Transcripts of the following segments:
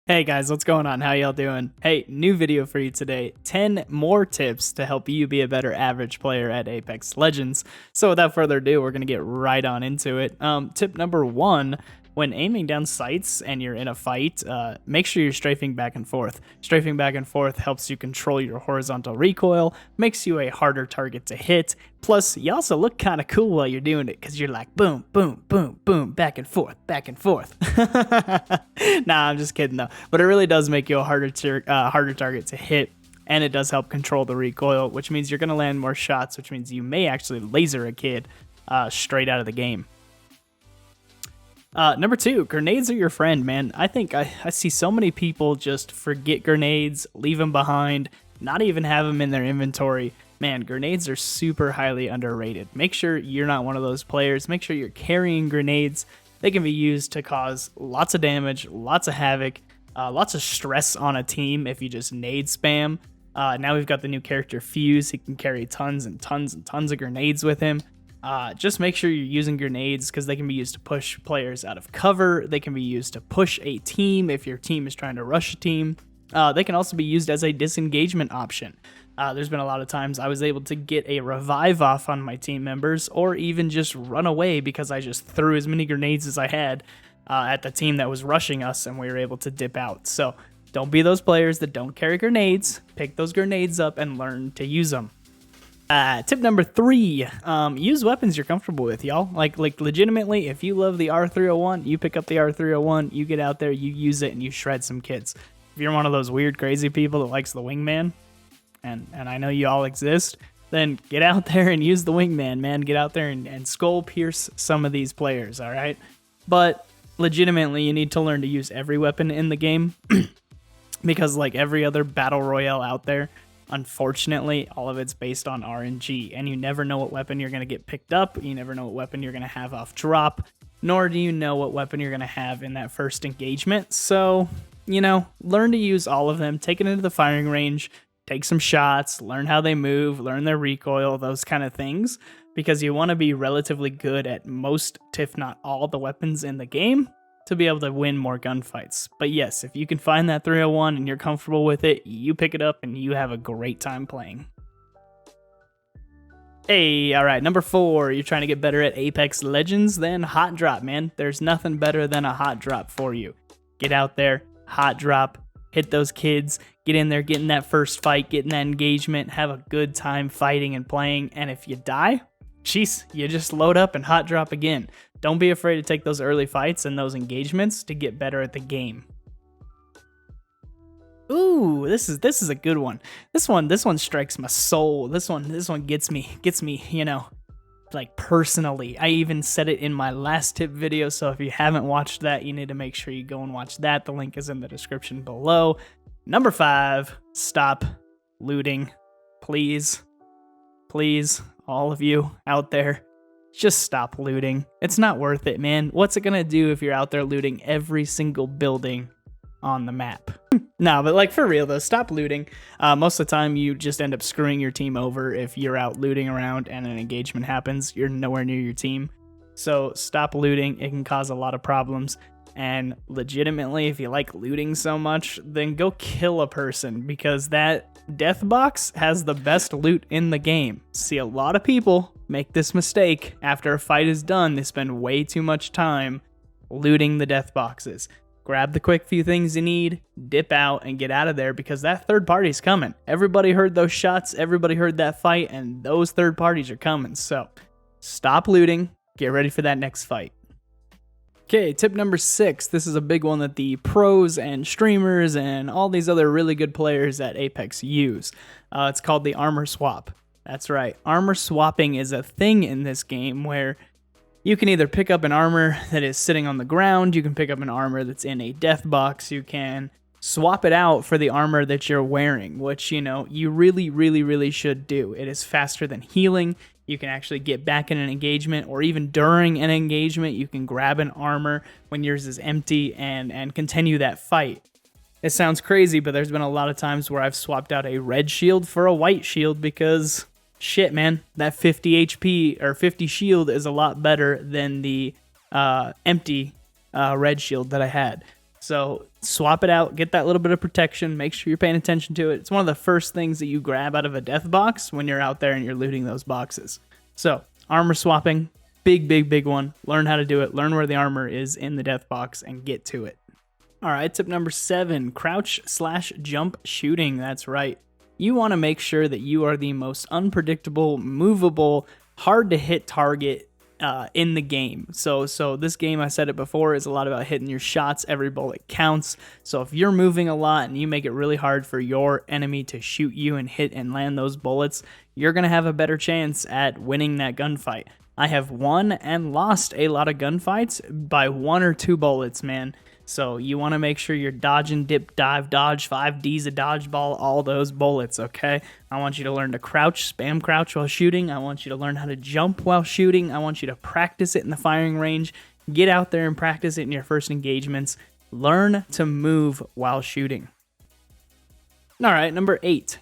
Hey guys, what's going on? How y'all doing? Hey, new video for you today. 10 more tips to help you be a better average player at Apex Legends. So without further ado, we're going to get right on into it. Tip number 1, when aiming down sights and you're in a fight, make sure you're strafing back and forth. Strafing back and forth helps you control your horizontal recoil, makes you a harder target to hit. Plus, you also look kind of cool while you're doing it because you're like boom, boom, boom, boom, back and forth, back and forth. Nah, I'm just kidding though. But it really does make you a harder target to hit, and it does help control the recoil, which means you're going to land more shots, which means you may actually laser a kid straight out of the game. Number 2, grenades are your friend, man. I think I see so many people just forget grenades, leave them behind, not even have them in their inventory. Man, grenades are super highly underrated. Make sure you're not one of those players. Make sure you're carrying grenades. They can be used to cause lots of damage, lots of havoc, lots of stress on a team if you just nade spam. Now we've got the new character Fuse. He can carry tons and tons and tons of grenades with him. Just make sure you're using grenades because they can be used to push players out of cover. They can be used to push a team if your team is trying to rush a team. They can also be used as a disengagement option. There's been a lot of times I was able to get a revive off on my team members or even just run away because I just threw as many grenades as I had at the team that was rushing us and we were able to dip out. So don't be those players that don't carry grenades. Pick those grenades up and learn to use them. Tip number 3, use weapons you're comfortable with, y'all. Like legitimately, if you love the R301, you pick up the R301, you get out there, you use it, and you shred some kids. If you're one of those weird, crazy people that likes the wingman, and I know you all exist, then get out there and use the wingman, man. Get out there and skull pierce some of these players, all right? But legitimately, you need to learn to use every weapon in the game because like every other battle royale out there, unfortunately, all of it's based on RNG, and you never know what weapon you're going to get picked up. You never know what weapon you're going to have off drop, nor do you know what weapon you're going to have in that first engagement. So, learn to use all of them. Take it into the firing range, take some shots, learn how they move, learn their recoil, those kind of things, because you want to be relatively good at most, if not all, the weapons in the game to be able to win more gunfights. But yes, if you can find that 301 and you're comfortable with it, you pick it up and you have a great time playing. Hey, alright, number 4, you're trying to get better at Apex Legends, then hot drop, man. There's nothing better than a hot drop for you. Get out there, hot drop, hit those kids, get in there, get in that first fight, get in that engagement, have a good time fighting and playing, and if you die, jeez, you just load up and hot drop again. Don't be afraid to take those early fights and those engagements to get better at the game. Ooh, this is a good one. This one strikes my soul. This one gets me, like personally. I even said it in my last tip video, so if you haven't watched that, you need to make sure you go and watch that. The link is in the description below. Number 5, stop looting. Please, all of you out there, just stop looting. It's not worth it, man. What's it gonna do if you're out there looting every single building on the map? No, but like for real though, stop looting. Most of the time you just end up screwing your team over if you're out looting around and an engagement happens. You're nowhere near your team. So stop looting. It can cause a lot of problems. And legitimately, if you like looting so much, then go kill a person because that death box has the best loot in the game. See, a lot of people make this mistake. After a fight is done, they spend way too much time looting the death boxes. Grab the quick few things you need, dip out, and get out of there because that third party's coming. Everybody heard those shots, everybody heard that fight, and those third parties are coming. So stop looting, get ready for that next fight. Okay, tip number 6. This is a big one that the pros and streamers and all these other really good players at Apex use. It's called the armor swap. That's right. Armor swapping is a thing in this game where you can either pick up an armor that is sitting on the ground, you can pick up an armor that's in a death box, you can swap it out for the armor that you're wearing, which, you really should do. It is faster than healing. You can actually get back in an engagement, or even during an engagement, you can grab an armor when yours is empty and continue that fight. It sounds crazy, but there's been a lot of times where I've swapped out a red shield for a white shield because, shit, man, that 50 HP or 50 shield is a lot better than the empty red shield that I had. So swap it out, get that little bit of protection, make sure you're paying attention to it. It's one of the first things that you grab out of a death box when you're out there and you're looting those boxes. So, armor swapping, big one. Learn how to do it, learn where the armor is in the death box, and get to it. Alright, tip number 7, crouch/jump shooting. That's right. You want to make sure that you are the most unpredictable, movable, hard to hit target in the game. So this game, I said it before, is a lot about hitting your shots. Every bullet counts. So if you're moving a lot and you make it really hard for your enemy to shoot you and hit and land those bullets, you're going to have a better chance at winning that gunfight. I have won and lost a lot of gunfights by 1 or 2 bullets, man. So you want to make sure you're dodging, dip, dive, dodge, 5Ds of dodgeball, all those bullets, okay? I want you to learn to crouch, spam crouch while shooting. I want you to learn how to jump while shooting. I want you to practice it in the firing range. Get out there and practice it in your first engagements. Learn to move while shooting. All right, number 8,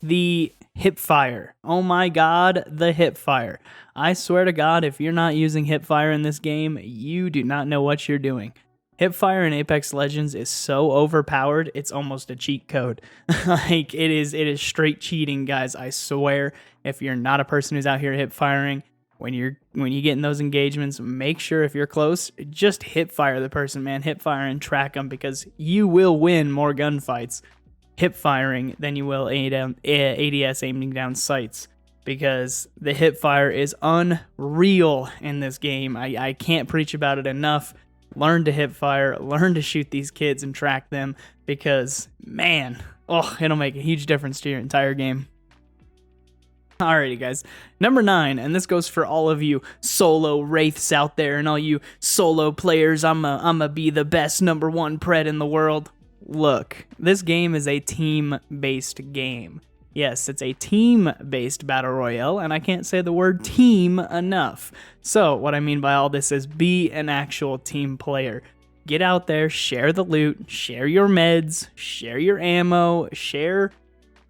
the Hipfire. Oh my God, the Hipfire. I swear to God, if you're not using Hipfire in this game, you do not know what you're doing. Hipfire in Apex Legends is so overpowered, it's almost a cheat code. Like, it is straight cheating, guys. I swear, if you're not a person who's out here hipfiring, when you get in those engagements, make sure if you're close, just hipfire the person, man. Hipfire and track them, because you will win more gunfights hipfiring than you will ADS aiming down sights, because the hipfire is unreal in this game. I can't preach about it enough. Learn to hipfire, learn to shoot these kids and track them, because, man, it'll make a huge difference to your entire game. Alrighty, guys. Number 9, and this goes for all of you solo wraiths out there and all you solo players. I'ma be the best number 1 pred in the world. Look, this game is a team-based game. Yes, it's a team-based battle royale, and I can't say the word team enough. So, what I mean by all this is be an actual team player. Get out there, share the loot, share your meds, share your ammo, share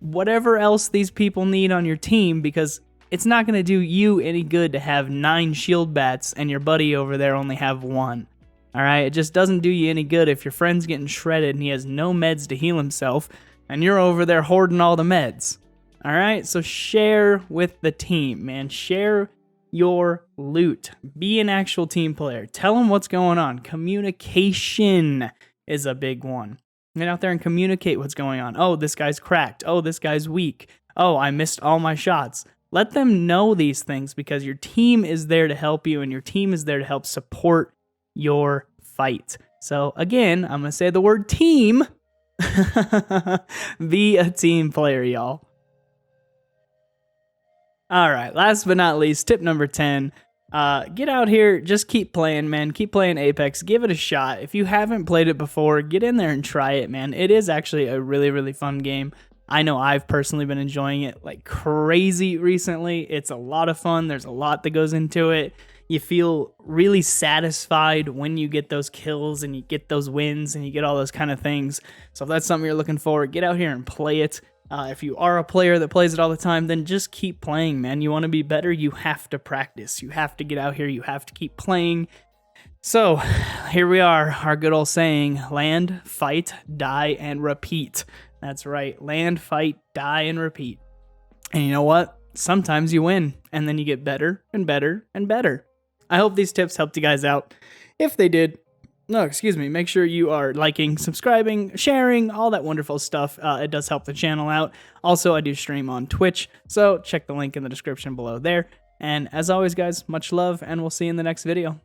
whatever else these people need on your team, because it's not going to do you any good to have 9 shield bats and your buddy over there only have 1. Alright, it just doesn't do you any good if your friend's getting shredded and he has no meds to heal himself, and you're over there hoarding all the meds. Alright, so share with the team, man. Share your loot. Be an actual team player. Tell them what's going on. Communication is a big one. Get out there and communicate what's going on. Oh, this guy's cracked. Oh, this guy's weak. Oh, I missed all my shots. Let them know these things, because your team is there to help you, and your team is there to help support your fight. So again, I'm going to say the word team. Be a team player, y'all. Alright, last but not least, tip number 10. Get out here, just keep playing, man. Keep playing Apex. Give it a shot. If you haven't played it before, get in there and try it, man. It is actually a really fun game. I know I've personally been enjoying it like crazy recently. It's a lot of fun. There's a lot that goes into it. You feel really satisfied when you get those kills and you get those wins and you get all those kind of things. So if that's something you're looking for, get out here and play it. If you are a player that plays it all the time, then just keep playing, man. You want to be better, you have to practice. You have to get out here, you have to keep playing. So here we are, our good old saying, land, fight, die, and repeat. That's right, land, fight, die, and repeat. And you know what? Sometimes you win, and then you get better and better and better. I hope these tips helped you guys out. If they did, make sure you are liking, subscribing, sharing, all that wonderful stuff. It does help the channel out. Also, I do stream on Twitch, so check the link in the description below there. And as always, guys, much love, and we'll see you in the next video.